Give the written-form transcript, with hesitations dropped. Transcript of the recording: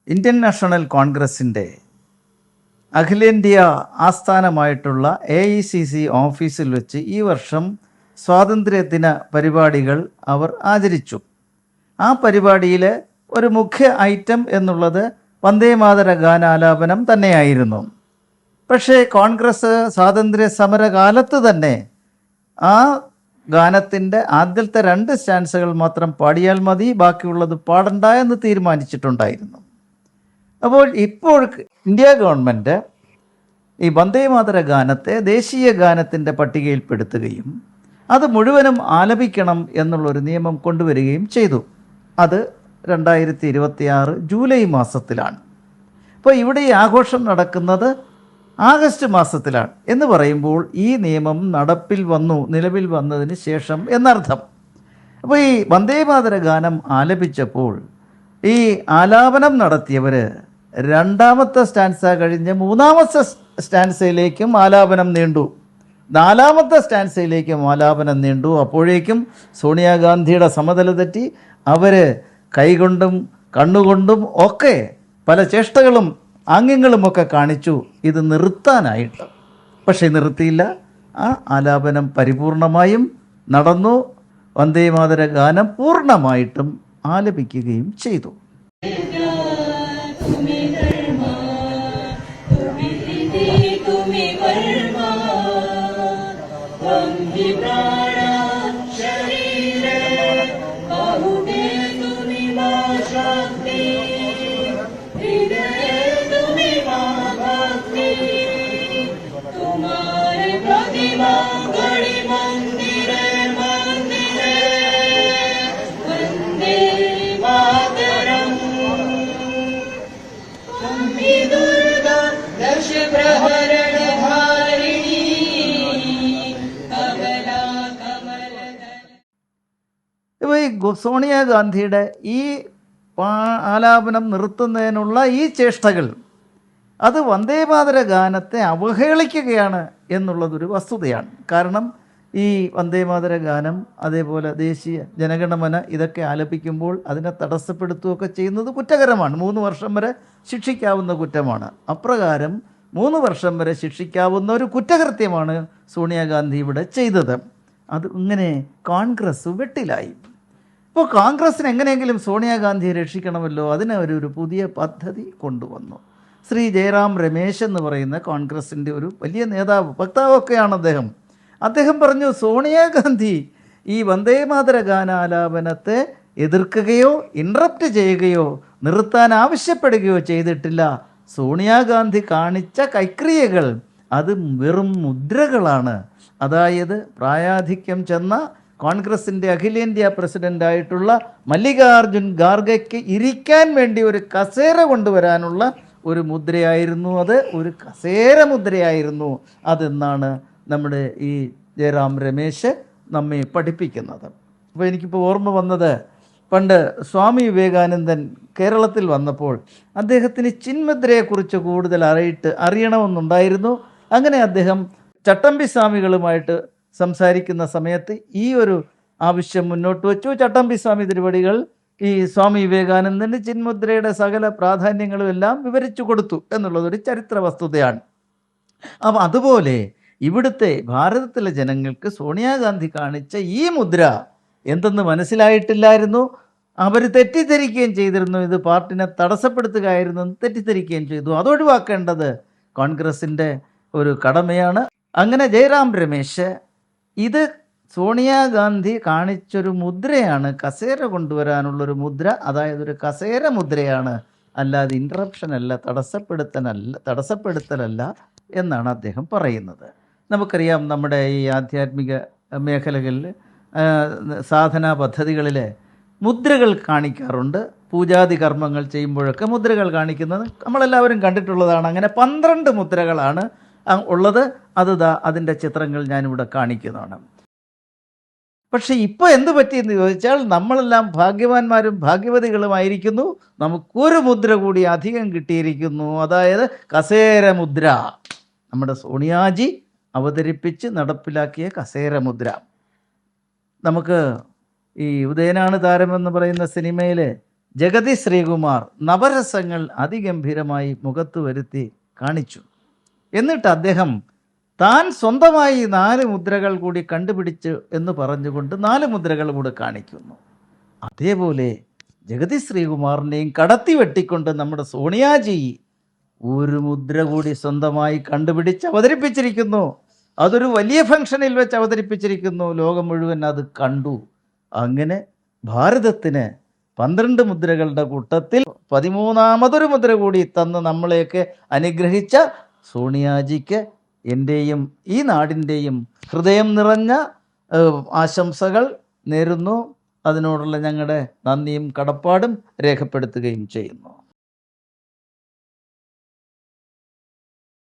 Indian national കോൺഗ്രസിൻ്റെ അഖിലേന്ത്യാ ആസ്ഥാനമായിട്ടുള്ള AICC ഓഫീസിൽ വെച്ച് ഈ വർഷം സ്വാതന്ത്ര്യദിന പരിപാടികൾ അവർ ആചരിച്ചു. ആ പരിപാടിയിൽ ഒരു മുഖ്യ ഐറ്റം എന്നുള്ളത് വന്ദേമാതര ഗാനാലാപനം തന്നെയായിരുന്നു. പക്ഷേ കോൺഗ്രസ് സ്വാതന്ത്ര്യ സമരകാലത്ത് തന്നെ ആ ഗാനത്തിൻ്റെ ആദ്യത്തെ 2 സ്റ്റാൻസുകൾ മാത്രം പാടിയാൽ മതി, ബാക്കിയുള്ളത് പാടണ്ട എന്ന് തീരുമാനിച്ചിട്ടുണ്ടായിരുന്നു. അപ്പോൾ ഇപ്പോൾ ഇന്ത്യ ഗവൺമെൻറ് ഈ വന്ദേമാതര ഗാനത്തെ ദേശീയ ഗാനത്തിൻ്റെ പട്ടികയിൽപ്പെടുത്തുകയും അത് മുഴുവനും ആലപിക്കണം എന്നുള്ളൊരു നിയമം കൊണ്ടുവരികയും ചെയ്തു. അത് 2026 ജൂലൈ മാസത്തിലാണ്. അപ്പോൾ ഇവിടെ ഈ ആഘോഷം നടക്കുന്നത് ആഗസ്റ്റ് മാസത്തിലാണ് എന്ന് പറയുമ്പോൾ ഈ നിയമം നിലവിൽ വന്നതിന് ശേഷം എന്നർത്ഥം. അപ്പോൾ ഈ വന്ദേമാതര ഗാനം ആലപിച്ചപ്പോൾ ഈ ആലാപനം നടത്തിയവർ 2ാമത്തെ സ്റ്റാൻസ കഴിഞ്ഞ് 3ാമത്തെ സ്റ്റാൻസയിലേക്കും ആലാപനം നീണ്ടു, 4ാമത്തെ സ്റ്റാൻസയിലേക്കും ആലാപനം നീണ്ടു. അപ്പോഴേക്കും സോണിയാഗാന്ധിയുടെ സമനില തെറ്റി. അവർ കൈകൊണ്ടും കണ്ണുകൊണ്ടും ഒക്കെ പല ചേഷ്ടകളും ആംഗ്യങ്ങളുമൊക്കെ കാണിച്ചു ഇത് നിർത്താനായിട്ട്. പക്ഷേ നിർത്തിയില്ല. ആ ആലാപനം പരിപൂർണമായും നടന്നു. വന്ദേമാതര ഗാനം പൂർണ്ണമായിട്ടും ആലപിക്കുകയും ചെയ്തു. സോണിയാഗാന്ധിയുടെ ഈ ആലാപനം നിർത്തുന്നതിനുള്ള ഈ ചേഷ്ടകൾ അത് വന്ദേമാതര ഗാനത്തെ അവഹേളിക്കുകയാണ് എന്നുള്ളതൊരു വസ്തുതയാണ്. കാരണം ഈ വന്ദേമാതര ഗാനം അതേപോലെ ദേശീയ ജനഗണമന ഇതൊക്കെ ആലപിക്കുമ്പോൾ അതിനെ തടസ്സപ്പെടുത്തുകയൊക്കെ ചെയ്യുന്നത് കുറ്റകരമാണ്. 3 വർഷം വരെ ശിക്ഷിക്കാവുന്ന കുറ്റമാണ്. അപ്രകാരം 3 വർഷം വരെ ശിക്ഷിക്കാവുന്ന ഒരു കുറ്റകൃത്യമാണ് സോണിയാഗാന്ധി ഇവിടെ ചെയ്തത്. അത് ഇങ്ങനെ കോൺഗ്രസ് വെട്ടിലായി. ഇപ്പോൾ കോൺഗ്രസ്സിന് എങ്ങനെയെങ്കിലും സോണിയാഗാന്ധിയെ രക്ഷിക്കണമല്ലോ, അതിന് ഒരു പുതിയ പദ്ധതി കൊണ്ടുവന്നു. ശ്രീ ജയറാം രമേശ് എന്ന് പറയുന്ന കോൺഗ്രസിൻ്റെ ഒരു വലിയ നേതാവ്, വക്താവൊക്കെയാണ് അദ്ദേഹം പറഞ്ഞു, സോണിയാഗാന്ധി ഈ വന്ദേമാതര ഗാനാലാപനത്തെ എതിർക്കുകയോ ഇൻറപ്റ്റ് ചെയ്യുകയോ നിർത്താൻ ആവശ്യപ്പെടുകയോ ചെയ്തിട്ടില്ല. സോണിയാഗാന്ധി കാണിച്ച കൈക്രിയകൾ അത് വെറും മുദ്രകളാണ്. അതായത് പ്രായാധിക്യം ചെന്ന കോൺഗ്രസിൻ്റെ അഖിലേന്ത്യാ പ്രസിഡൻ്റായിട്ടുള്ള മല്ലികാർജുൻ ഖാർഗെക്ക് ഇരിക്കാൻ വേണ്ടി ഒരു കസേര കൊണ്ടുവരാനുള്ള ഒരു മുദ്രയായിരുന്നു അത്, ഒരു കസേര മുദ്രയായിരുന്നു അതെന്നാണ് നമ്മുടെ ഈ ജയറാം രമേശ് നമ്മെ പഠിപ്പിക്കുന്നത്. അപ്പോൾ എനിക്കിപ്പോൾ ഓർമ്മ വന്നത്, പണ്ട് സ്വാമി വിവേകാനന്ദൻ കേരളത്തിൽ വന്നപ്പോൾ അദ്ദേഹത്തിന് ചിന്മുദ്രയെക്കുറിച്ച് കൂടുതൽ അറിയണമെന്നുണ്ടായിരുന്നു. അങ്ങനെ അദ്ദേഹം ചട്ടമ്പി സ്വാമികളുമായിട്ട് സംസാരിക്കുന്ന സമയത്ത് ഈ ഒരു ആവശ്യം മുന്നോട്ട് വച്ചു. ചട്ടമ്പി സ്വാമി തിരുവടികൾ ഈ സ്വാമി വിവേകാനന്ദന് ചിന്മുദ്രയുടെ സകല പ്രാധാന്യങ്ങളും എല്ലാം വിവരിച്ചു കൊടുത്തു എന്നുള്ളതൊരു ചരിത്ര വസ്തുതയാണ്. അപ്പം അതുപോലെ ഇവിടുത്തെ ഭാരതത്തിലെ ജനങ്ങൾക്ക് സോണിയാഗാന്ധി കാണിച്ച ഈ മുദ്ര എന്തെന്ന് മനസ്സിലായിട്ടില്ലായിരുന്നു. അവർ തെറ്റിദ്ധരിക്കുകയും ചെയ്തിരുന്നു, ഇത് പാർട്ടിനെ തടസ്സപ്പെടുത്തുകയായിരുന്നു എന്ന് തെറ്റിദ്ധരിക്കുകയും ചെയ്തു. അതൊഴിവാക്കേണ്ടത് കോൺഗ്രസിൻ്റെ ഒരു കടമയാണ്. അങ്ങനെ ജയറാം രമേശ് ഇത് സോണിയാഗാന്ധി കാണിച്ചൊരു മുദ്രയാണ്, കസേര കൊണ്ടുവരാനുള്ളൊരു മുദ്ര, അതായത് ഒരു കസേര മുദ്രയാണ്, അല്ലാതെ ഇൻട്രപ്ഷൻ അല്ല, തടസ്സപ്പെടുത്തലല്ല എന്നാണ് അദ്ദേഹം പറയുന്നത്. നമുക്കറിയാം നമ്മുടെ ഈ ആധ്യാത്മിക മേഖലകളിൽ സാധനാ പദ്ധതികളിൽ മുദ്രകൾ കാണിക്കാറുണ്ട്. പൂജാതി കർമ്മങ്ങൾ ചെയ്യുമ്പോഴൊക്കെ മുദ്രകൾ കാണിക്കുന്നത് നമ്മളെല്ലാവരും കണ്ടിട്ടുള്ളതാണ്. അങ്ങനെ 12 മുദ്രകളാണ് ഉള്ളത്. അതിൻ്റെ ചിത്രങ്ങൾ ഞാനിവിടെ കാണിക്കുന്നതാണ്. പക്ഷേ ഇപ്പോൾ എന്ത് പറ്റിയെന്ന് ചോദിച്ചാൽ നമ്മളെല്ലാം ഭാഗ്യവാന്മാരും ഭാഗ്യവതികളുമായിരിക്കുന്നു. നമുക്കൊരു മുദ്ര കൂടി അധികം കിട്ടിയിരിക്കുന്നു, അതായത് കസേര മുദ്ര. നമ്മുടെ സോണിയാജി അവതരിപ്പിച്ച് നടപ്പിലാക്കിയ കസേര മുദ്ര. നമുക്ക് ഈ ഉദയനാണ് താരമെന്ന് പറയുന്ന സിനിമയിൽ ജഗതി ശ്രീകുമാർ നവരസങ്ങൾ അതിഗംഭീരമായി മുഖത്ത് വരുത്തി കാണിച്ചു. എന്നിട്ട് അദ്ദേഹം താൻ സ്വന്തമായി 4 മുദ്രകൾ കൂടി കണ്ടുപിടിച്ചു എന്ന് പറഞ്ഞുകൊണ്ട് 4 മുദ്രകൾ കൂടെ കാണിക്കുന്നു. അതേപോലെ ജഗതി ശ്രീകുമാറിനെയും കടത്തി വെട്ടിക്കൊണ്ട് നമ്മുടെ സോണിയാജി ഒരു മുദ്ര കൂടി സ്വന്തമായി കണ്ടുപിടിച്ച് അവതരിപ്പിച്ചിരിക്കുന്നു. അതൊരു വലിയ ഫംഗ്ഷനിൽ വെച്ച് അവതരിപ്പിച്ചിരിക്കുന്നു. ലോകം മുഴുവൻ അത് കണ്ടു. അങ്ങനെ ഭാരതത്തിന് 12 മുദ്രകളുടെ കൂട്ടത്തിൽ 13ാമതൊരു മുദ്ര കൂടി തന്ന് നമ്മളെയൊക്കെ അനുഗ്രഹിച്ച സോണിയാജിക്ക് എൻ്റെയും ഈ നാടിൻ്റെയും ഹൃദയം നിറഞ്ഞ ആശംസകൾ നേരുന്നു. അതിനോടുള്ള ഞങ്ങളുടെ നന്ദിയും കടപ്പാടും രേഖപ്പെടുത്തുകയും ചെയ്യുന്നു.